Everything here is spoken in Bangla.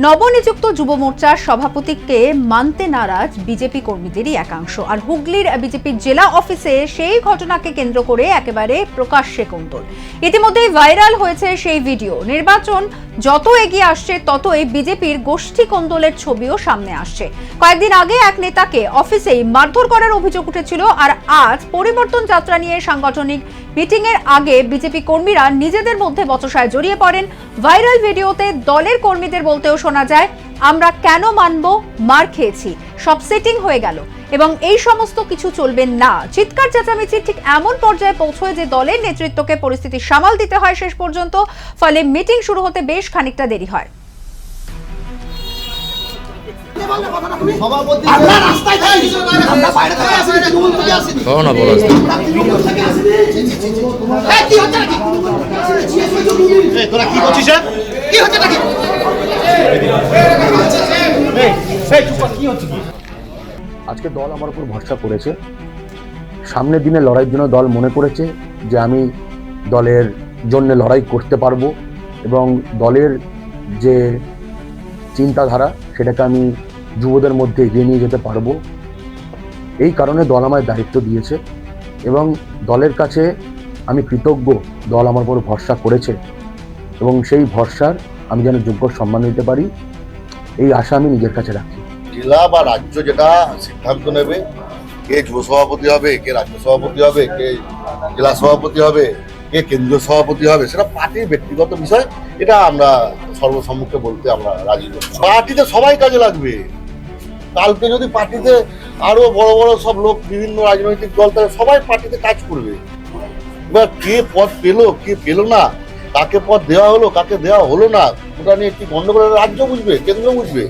নবনিযুক্ত যুব মোর্চার সভাপতিকে মানতে নারাজ বিজেপি কর্মীদেরই একাংশ। আর হুগলির বিজেপির জেলা অফিসে সেই ঘটনাকে কেন্দ্র করে একেবারে প্রকাশ্যে কোন্দল। ইতিমধ্যেই ভাইরাল হয়েছে সেই ভিডিও। নির্বাচন যত এগিয়ে আসছে ততই বিজেপির গোষ্ঠী কোন্দলের ছবিও সামনে আসছে। কয়েকদিন আগে এক নেতাকে অফিসেই মারধর করার অভিযোগ উঠেছিল, আর আজ পরিবর্তন যাত্রা নিয়ে সাংগঠনিক মিটিং এর আগে বিজেপি কর্মীরা নিজেদের মধ্যে বচসায় জড়িয়ে পড়েন। ভাইরাল ভিডিওতে দলের কর্মীদের বলতেও শোনা যায়, আমরা কেন মানব, মার খেয়েছি, সব সেটিং হয়ে গেল এবং এই সমস্ত কিছু চলবে না। চিৎকার চেঁচামেচি ঠিক এমন পর্যায়ে পৌঁছয় যে দলের নেতৃত্বকে পরিস্থিতি সামাল দিতে হয় শেষ পর্যন্ত। ফলে মিটিং শুরু হতে বেশ খানিকটা দেরি হয়। আজকে দল আমার উপর ভরসা করেছে। সামনের দিনে লড়াইয়ের জন্য দল মনে করেছে যে আমি দলের জন্য লড়াই করতে পারবো এবং দলের যে চিন্তাধারা সেটাকে আমি যুবদের মধ্যে এগিয়ে নিয়ে যেতে পারবো। এই কারণে দল আমায় দায়িত্ব দিয়েছে এবং দলের কাছে আমি কৃতজ্ঞ। দল আমার উপর ভরসা করেছে এবং সেই ভরসার আমি যেন যোগ্য সম্মান দিতে পারি, এই আশা আমি নিজের কাছে রাখি। জেলা বা রাজ্য যেটা সিদ্ধান্ত নেবে, কে যুব সভাপতি হবে, কে রাজ্য সভাপতি হবে, কে জেলা সভাপতি হবে, কে কেন্দ্রীয় সভাপতি হবে, সেটা পার্টির ব্যক্তিগত বিষয়। এটা আমরা সর্বসম্মুখে বলতে আমরা রাজি নই। পার্টিতে সবাই কাজে লাগবে। কালকে যদি পার্টিতে আরো বড় বড় সব লোক, বিভিন্ন রাজনৈতিক দল, তারা সবাই পার্টিতে কাজ করবে। এবার কে পদ পেলো, কে পেলো না, কাকে পদ দেওয়া হলো, কাকে দেওয়া হলো না, ওটা নিয়ে একটি গন্ডগোল রাজ্য বুঝবে, কেন্দ্র বুঝবে।